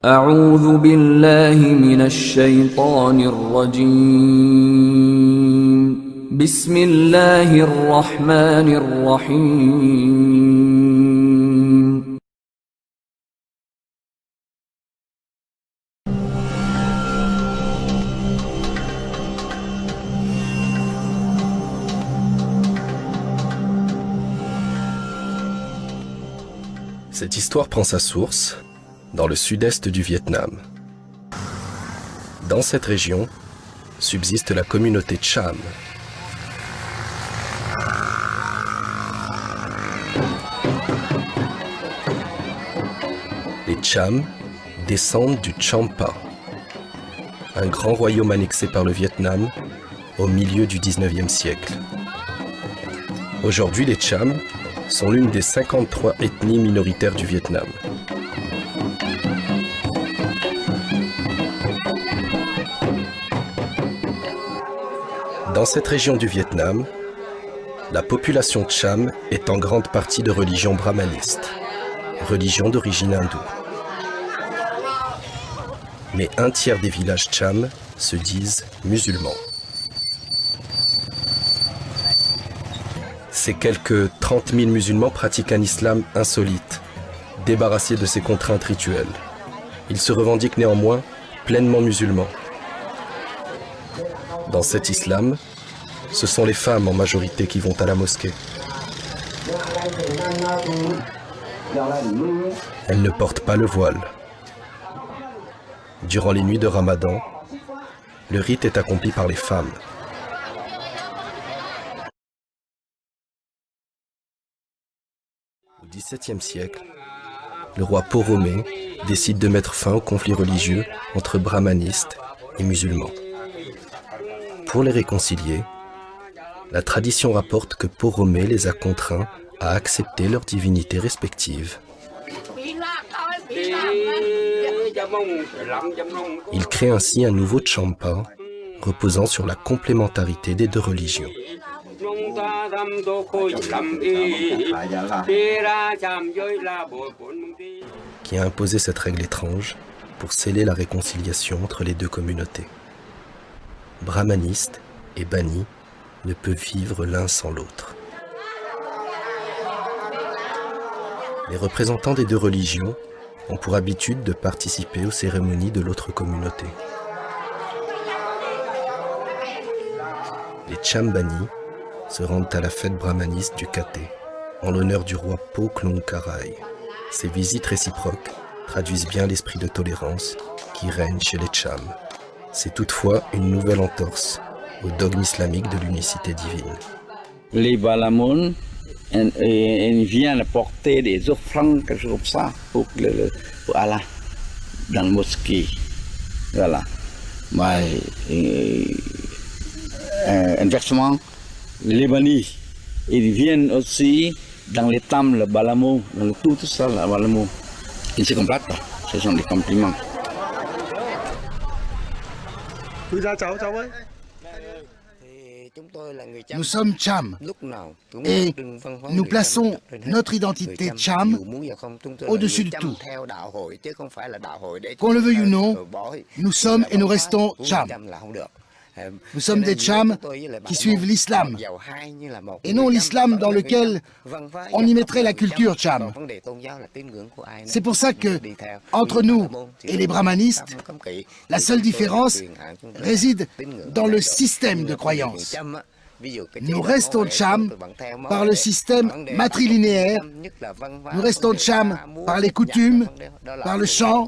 أعوذ بالله من الشيطان الرجيم بسم الله الرحمن الرحيم Cette histoire prend sa source dans le sud-est du Vietnam. Dans cette région subsiste la communauté Cham. Les Cham descendent du Champa, un grand royaume annexé par le Vietnam au milieu du 19e siècle. Aujourd'hui, les Cham sont l'une des 53 ethnies minoritaires du Vietnam. Dans cette région du Vietnam, la population Cham est en grande partie de religion brahmaniste, religion d'origine hindoue. Mais un tiers des villages Cham se disent musulmans. Ces quelques 30 000 musulmans pratiquent un islam insolite, débarrassé de ses contraintes rituelles. Ils se revendiquent néanmoins pleinement musulmans. Dans cet islam, ce sont les femmes en majorité qui vont à la mosquée. Elles ne portent pas le voile. Durant les nuits de Ramadan, le rite est accompli par les femmes. Au XVIIe siècle, le roi Poromé décide de mettre fin au conflit religieux entre brahmanistes et musulmans. Pour les réconcilier, la tradition rapporte que Poromé les a contraints à accepter leurs divinités respectives. Il crée ainsi un nouveau Champa, reposant sur la complémentarité des deux religions. Qui a imposé cette règle étrange pour sceller la réconciliation entre les deux communautés. Brahmanistes et bannis ne peuvent vivre l'un sans l'autre. Les représentants des deux religions ont pour habitude de participer aux cérémonies de l'autre communauté. Les Cham bannis se rendent à la fête brahmaniste du Kathé, en l'honneur du roi Po Klong Karai. Ces visites réciproques traduisent bien l'esprit de tolérance qui règne chez les Cham. C'est toutefois une nouvelle entorse au dogme islamique de l'unicité divine. Les Balamouns viennent porter des offrandes comme ça pour Allah dans la mosquée. Voilà. Mais, inversement, les bannis, ils viennent aussi dans les temples, le Balamou, dans tout ça, le Balamou. Ils se complètent, ce sont des compliments. Nous sommes Cham et nous plaçons notre identité Cham au-dessus de tout. Qu'on le veuille ou non, nous sommes et nous restons Cham. Nous sommes des Cham qui suivent l'islam et non l'islam dans lequel on y mettrait la culture Cham. C'est pour ça que, entre nous et les brahmanistes, la seule différence réside dans le système de croyance. Nous restons Cham par le système matrilinéaire, nous restons Cham par les coutumes, par le chant,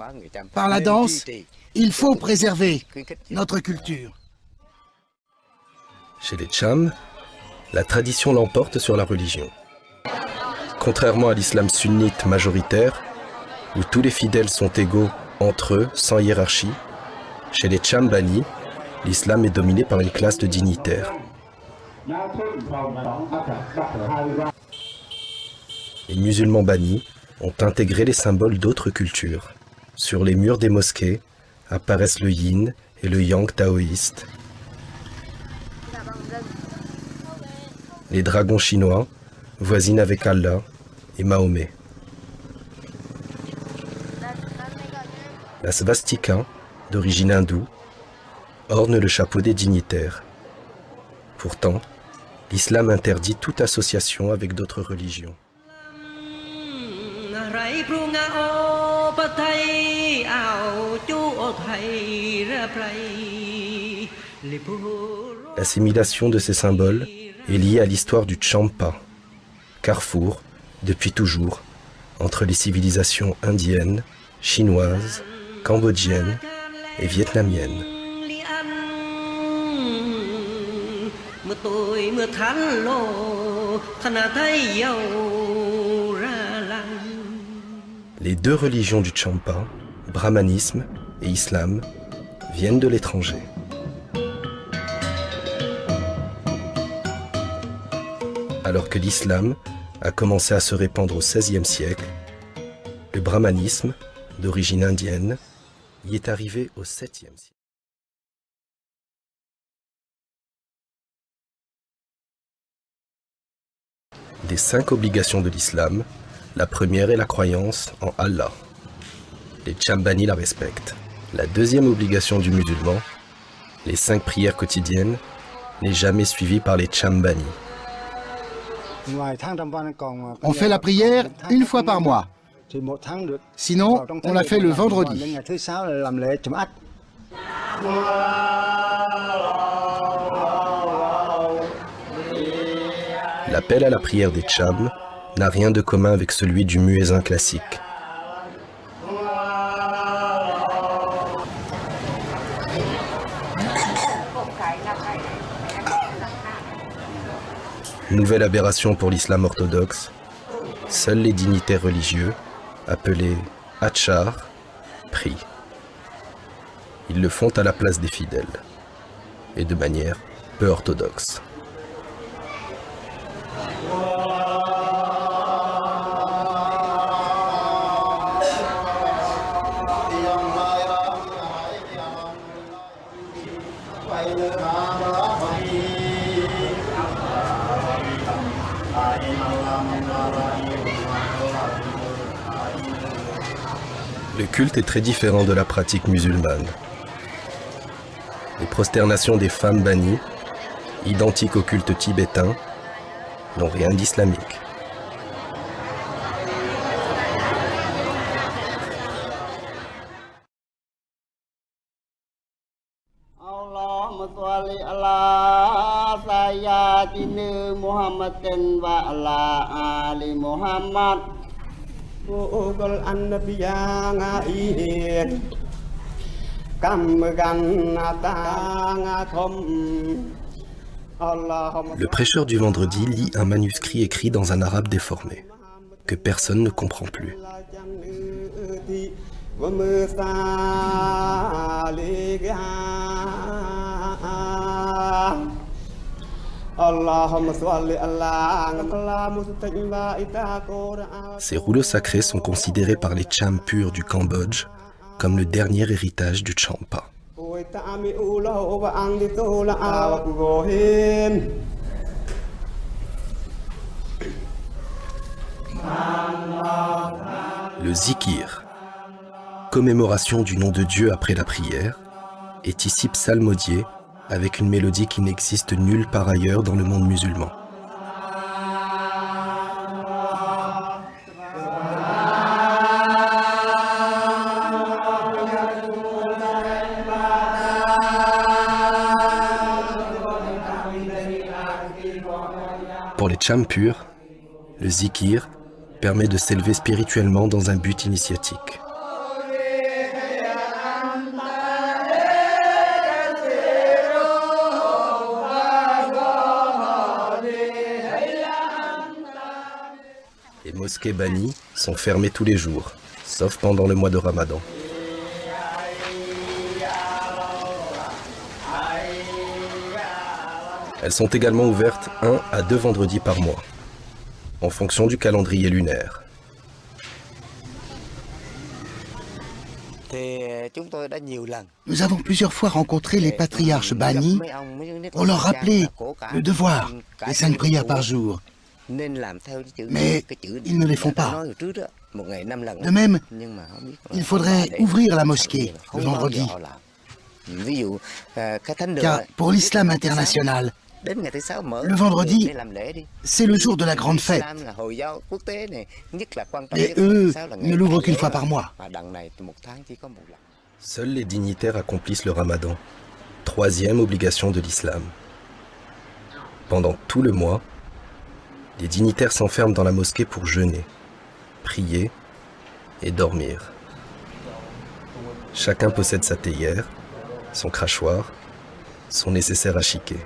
par la danse. Il faut préserver notre culture. Chez les Cham, la tradition l'emporte sur la religion. Contrairement à l'islam sunnite majoritaire, où tous les fidèles sont égaux entre eux, sans hiérarchie, chez les Cham bannis, l'islam est dominé par une classe de dignitaires. Les musulmans bannis ont intégré les symboles d'autres cultures. Sur les murs des mosquées apparaissent le yin et le yang taoïste. Les dragons chinois voisinent avec Allah et Mahomet. La svastika, d'origine hindoue, orne le chapeau des dignitaires. Pourtant, l'islam interdit toute association avec d'autres religions. L'assimilation de ces symboles est liée à l'histoire du Champa, carrefour, depuis toujours, entre les civilisations indiennes, chinoises, cambodgiennes et vietnamiennes. Les deux religions du Champa, brahmanisme et islam, viennent de l'étranger. Alors que l'islam a commencé à se répandre au XVIe siècle, le brahmanisme, d'origine indienne, y est arrivé au VIIe siècle. Des 5 obligations de l'islam, la première est la croyance en Allah. Les Chambani la respectent. La deuxième obligation du musulman, les 5 prières quotidiennes, n'est jamais suivie par les Chambani. On fait la prière une fois par mois. Sinon, on la fait le vendredi. L'appel à la prière des Cham n'a rien de commun avec celui du muezzin classique. Nouvelle aberration pour l'islam orthodoxe, seuls les dignitaires religieux, appelés Achar, prient. Ils le font à la place des fidèles, et de manière peu orthodoxe. Le culte est très différent de la pratique musulmane. Les prosternations des femmes bannies, identiques au culte tibétain, n'ont rien d'islamique. Le prêcheur du vendredi lit un manuscrit écrit dans un arabe déformé, que personne ne comprend plus. Ces rouleaux sacrés sont considérés par les Cham purs du Cambodge comme le dernier héritage du Champa. Le zikir, commémoration du nom de Dieu après la prière, est ici psalmodié avec une mélodie qui n'existe nulle part ailleurs dans le monde musulman. Pour les Cham purs, le zikir permet de s'élever spirituellement dans un but initiatique. Les mosquées bannies sont fermées tous les jours, sauf pendant le mois de Ramadan. Elles sont également ouvertes 1 à 2 vendredis par mois, en fonction du calendrier lunaire. Nous avons plusieurs fois rencontré les patriarches bannis pour leur rappeler le devoir des 5 prières par jour. Mais ils ne les font pas. De même, il faudrait ouvrir la mosquée le vendredi. Car pour l'islam international, le vendredi, c'est le jour de la grande fête. Et eux ne l'ouvrent qu'une fois par mois. Seuls les dignitaires accomplissent le ramadan, troisième obligation de l'islam. Pendant tout le mois, les dignitaires s'enferment dans la mosquée pour jeûner, prier et dormir. Chacun possède sa théière, son crachoir, son nécessaire à chiquer.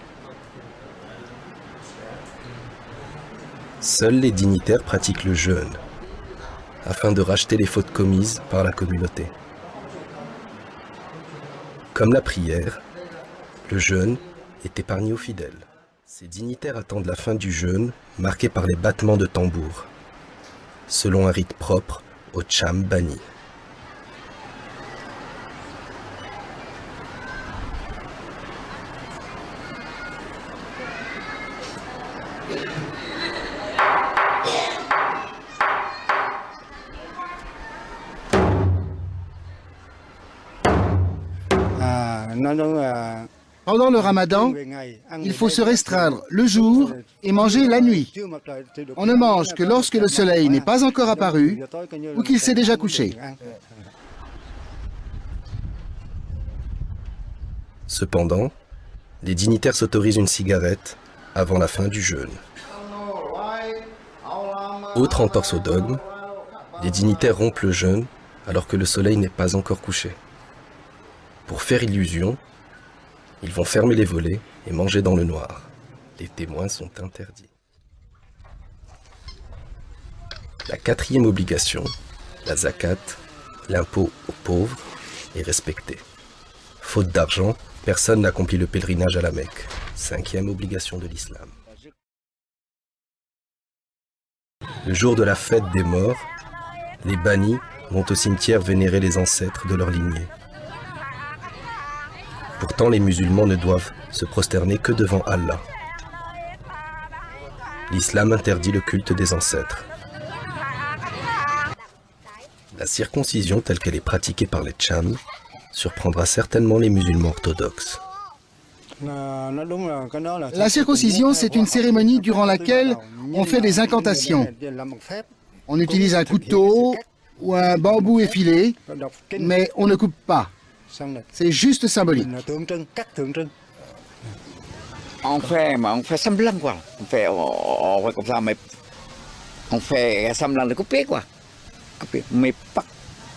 Seuls les dignitaires pratiquent le jeûne, afin de racheter les fautes commises par la communauté. Comme la prière, le jeûne est épargné aux fidèles. Ces dignitaires attendent la fin du jeûne, marqué par les battements de tambour, selon un rite propre au Cham Bani. Pendant le ramadan, il faut se restreindre le jour et manger la nuit. On ne mange que lorsque le soleil n'est pas encore apparu ou qu'il s'est déjà couché. Cependant, les dignitaires s'autorisent une cigarette avant la fin du jeûne. Autre entorse au dogme, les dignitaires rompent le jeûne alors que le soleil n'est pas encore couché. Pour faire illusion, ils vont fermer les volets et manger dans le noir. Les témoins sont interdits. La quatrième obligation, la zakat, l'impôt aux pauvres, est respectée. Faute d'argent, personne n'accomplit le pèlerinage à la Mecque. Cinquième obligation de l'islam. Le jour de la fête des morts, les bannis vont au cimetière vénérer les ancêtres de leur lignée. Pourtant, les musulmans ne doivent se prosterner que devant Allah. L'islam interdit le culte des ancêtres. La circoncision telle qu'elle est pratiquée par les Cham surprendra certainement les musulmans orthodoxes. La circoncision, c'est une cérémonie durant laquelle on fait des incantations. On utilise un couteau ou un bambou effilé, mais on ne coupe pas. C'est juste symbolique. On fait semblant quoi. On fait comme ça, mais on fait semblant de couper quoi. Couper, mais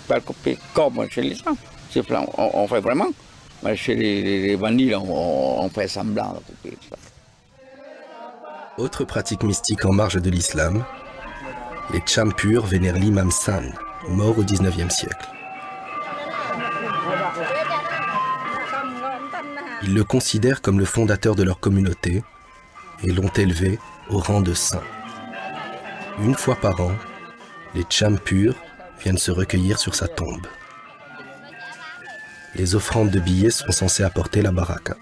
pas couper comme chez les gens. On fait vraiment. Mais chez les bandits, on fait semblant de couper. Autre pratique mystique en marge de l'islam, les Cham purs vénèrent l'imam San, mort au XIXe siècle. Ils le considèrent comme le fondateur de leur communauté et l'ont élevé au rang de saint. Une fois par an, les Cham purs viennent se recueillir sur sa tombe. Les offrandes de billets sont censées apporter la baraka.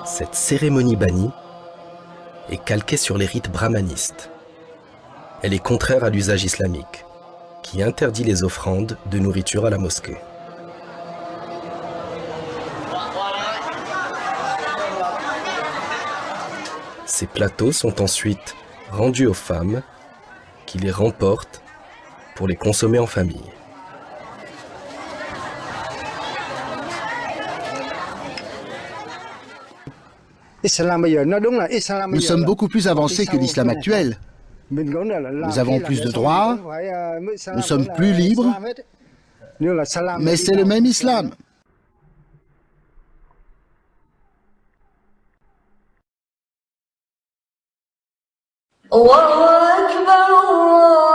Cette cérémonie bannie est calquée sur les rites brahmanistes. Elle est contraire à l'usage islamique, qui interdit les offrandes de nourriture à la mosquée. Ces plateaux sont ensuite rendus aux femmes, qui les remportent pour les consommer en famille. Nous sommes beaucoup plus avancés que l'islam actuel. Nous avons plus de droits, nous sommes plus libres, mais c'est le même islam. الله أكبر الله